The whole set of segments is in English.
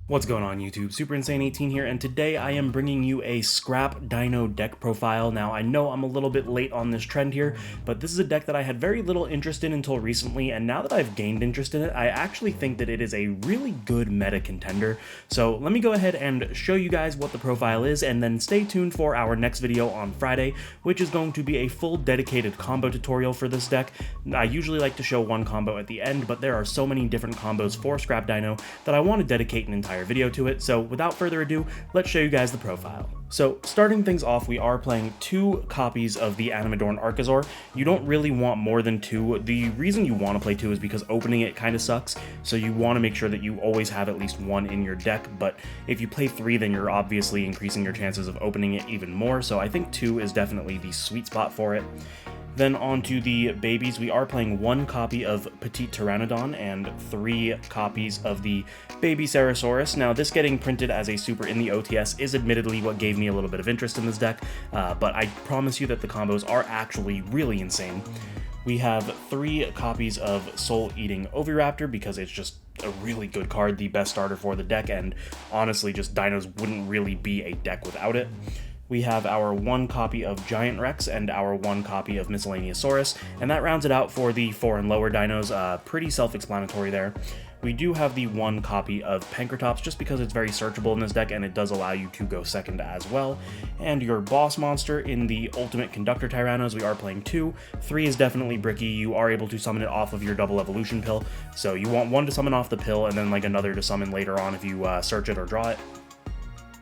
What's going on YouTube? Super Insane 18 here, and today I am bringing you a Scrap Dino deck profile. Now, I know I'm a little bit late on this trend here, but this is a deck that I had very little interest in until recently, and now that I've gained interest in it, I actually think that it is a really good meta contender. So let me go ahead and show you guys what the profile is, and then stay tuned for our next video on Friday, which is going to be a full dedicated combo tutorial for this deck. I usually like to show one combo at the end, but there are so many different combos for Scrap Dino that I want to dedicate an entire video to it, so without further ado, let's show you guys the profile. So, starting things off, we are playing 2 copies of the Animadorn Archosaur. You don't really want more than 2. The reason you want to play 2 is because opening it kind of sucks, so you want to make sure that you always have at least 1 in your deck, but if you play 3, then you're obviously increasing your chances of opening it even more, so I think 2 is definitely the sweet spot for it. Then on to the babies, we are playing 1 copy of Petite Pteranodon and 3 copies of the Baby Ceratosaurus. Now, this getting printed as a super in the OTS is admittedly what gave me a little bit of interest in this deck, but I promise you that the combos are actually really insane. We have 3 copies of Soul Eating Oviraptor because it's just a really good card, the best starter for the deck, and honestly, just Dinos wouldn't really be a deck without it. We have our 1 copy of Giant Rex and our 1 copy of Miscellaneousaurus, and that rounds it out for the 4 and lower dinos, pretty self-explanatory there. We do have the 1 copy of Pankratops just because it's very searchable in this deck and it does allow you to go second as well. And your boss monster in the Ultimate Conductor Tyrannos, we are playing 2. 3 is definitely bricky. You are able to summon it off of your double evolution pill, so you want 1 to summon off the pill and then like another to summon later on if you search it or draw it.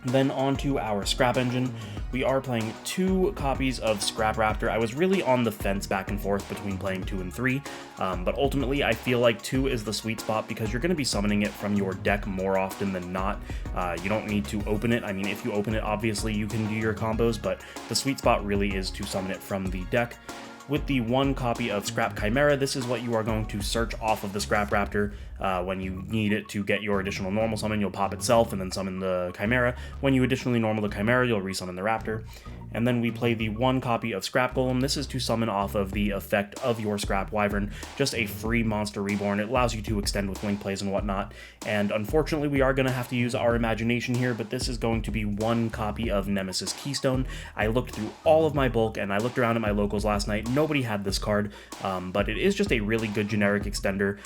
Then on to our Scrap Engine. We are playing 2 copies of Scrap Raptor. I was really on the fence back and forth between playing 2 and 3, but ultimately I feel like 2 is the sweet spot because you're going to be summoning it from your deck more often than not. You don't need to open it. I mean, if you open it, obviously you can do your combos, but the sweet spot really is to summon it from the deck. With the 1 copy of Scrap Chimera, this is what you are going to search off of the Scrap Raptor. When you need it to get your additional normal summon, you'll pop itself and then summon the Chimera. When you additionally normal the Chimera, you'll resummon the Raptor. And then we play the 1 copy of Scrap Golem. This is to summon off of the effect of your Scrap Wyvern, just a free monster reborn. It allows you to extend with link plays and whatnot. And unfortunately, we are going to have to use our imagination here, but this is going to be 1 copy of Nemesis Keystone. I looked through all of my bulk and I looked around at my locals last night. Nobody had this card, but it is just a really good generic extender.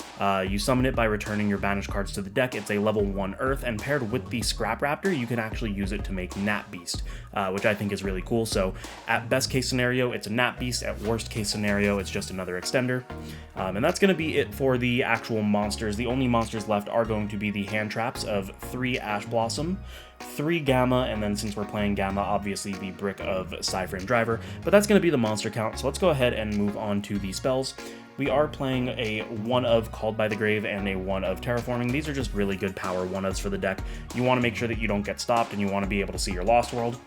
You summon it by returning your banished cards to the deck. It's a level 1 Earth, and paired with the Scrap Raptor, you can actually use it to make Gnat Beast, which I think is really cool. So at best case scenario, it's a Gnat Beast. At worst case scenario, it's just another extender. And that's going to be it for the actual monsters. The only monsters left are going to be the hand traps of 3 Ash Blossom, 3 Gamma, and then since we're playing Gamma, obviously the Brick of Psyframe Driver, but that's going to be the monster count, so let's go ahead and move on to the spells. We are playing a 1 of Called by the Grave and a 1 of Terraforming. These are just really good power 1-ofs for the deck. You want to make sure that you don't get stopped and you want to be able to see your Lost World.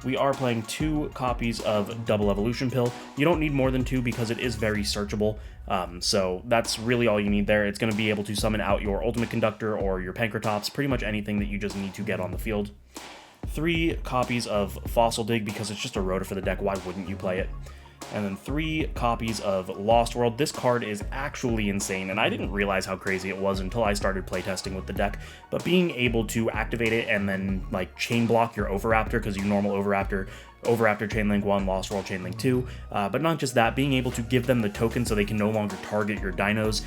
We are playing 2 copies of Double Evolution Pill. You don't need more than 2 because it is very searchable, so that's really all you need there. It's going to be able to summon out your Ultimate Conductor or your Pankratops, pretty much anything that you just need to get on the field. 3 copies of Fossil Dig because it's just a rotor for the deck. Why wouldn't you play it? And then 3 copies of Lost World. This card is actually insane, and I didn't realize how crazy it was until I started playtesting with the deck, but being able to activate it and then like chain block your Oviraptor, because you normal Oviraptor Chainlink 1, Lost World Chainlink 2, but not just that, being able to give them the token so they can no longer target your dinos,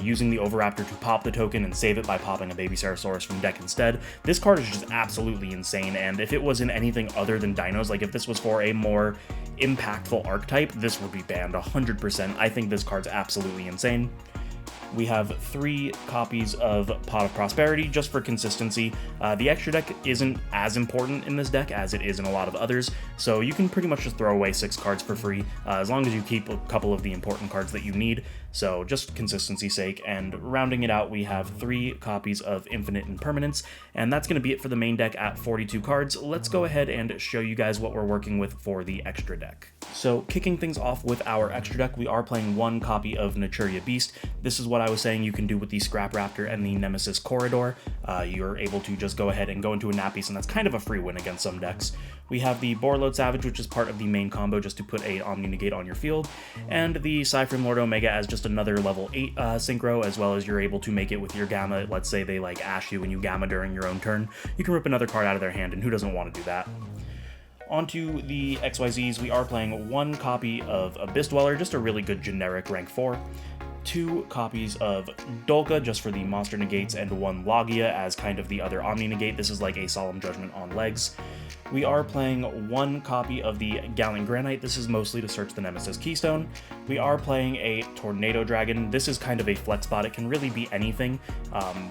using the Oviraptor to pop the token and save it by popping a Baby Ceratosaurus from deck instead. This card is just absolutely insane, and if it was in anything other than dinos, like if this was for a more impactful archetype, this would be banned 100%. I think this card's absolutely insane. We have 3 copies of Pot of Prosperity, just for consistency. The extra deck isn't as important in this deck as it is in a lot of others, so you can pretty much just throw away 6 cards for free, as long as you keep a couple of the important cards that you need, so just consistency's sake. And rounding it out, we have 3 copies of Infinite Impermanence, and that's going to be it for the main deck at 42 cards. Let's go ahead and show you guys what we're working with for the extra deck. So kicking things off with our extra deck, we are playing 1 copy of Naturia Beast. This is what I was saying you can do with the Scrap Raptor and the Nemesis Corridor. you're able to just go ahead and go into a nap piece, and that's kind of a free win against some decks. We have the Boreload Savage, which is part of the main combo just to put a Omni Negate on your field, and the Cyframe Lord Omega as just another level 8 synchro, as well as you're able to make it with your Gamma. Let's say they like Ash you and you Gamma during your own turn. You can rip another card out of their hand, and who doesn't want to do that? Onto the XYZs, we are playing 1 copy of Abyss Dweller, just a really good generic rank 4. 2 copies of Dolka, just for the monster negates, and 1 Logia as kind of the other Omni Negate. This is like a Solemn Judgment on legs. We are playing 1 copy of the Gallant Granite. This is mostly to search the Nemesis Keystone. We are playing a Tornado Dragon. This is kind of a flex bot. It can really be anything.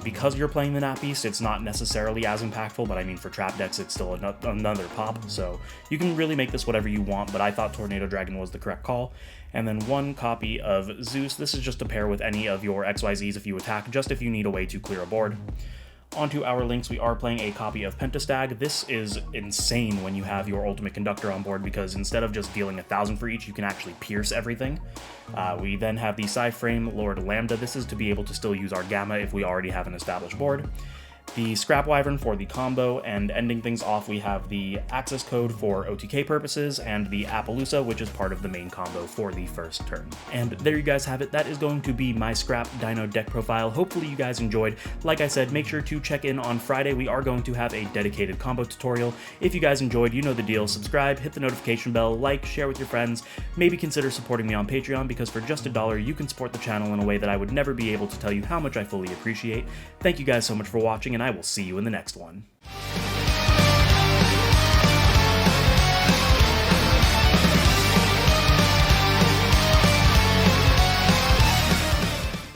Because you're playing the Nat Beast, it's not necessarily as impactful, but I mean for trap decks, it's still another pop. So you can really make this whatever you want, but I thought Tornado Dragon was the correct call. And then 1 copy of Zeus. This is just to pair with any of your XYZs if you attack, just if you need a way to clear a board. Onto our links, we are playing a copy of Pentastag. This is insane when you have your Ultimate Conductor on board, because instead of just dealing 1,000 for each, you can actually pierce everything. We then have the Cyframe Lord Lambda. This is to be able to still use our Gamma if we already have an established board. The Scrap Wyvern for the combo, and ending things off, we have the access code for OTK purposes, and the Appaloosa, which is part of the main combo for the first turn. And there you guys have it. That is going to be my Scrap Dino deck profile. Hopefully you guys enjoyed. Like I said, make sure to check in on Friday. We are going to have a dedicated combo tutorial. If you guys enjoyed, you know the deal. Subscribe, hit the notification bell, like, share with your friends. Maybe consider supporting me on Patreon, because for just $1, you can support the channel in a way that I would never be able to tell you how much I fully appreciate. Thank you guys so much for watching, and I will see you in the next one.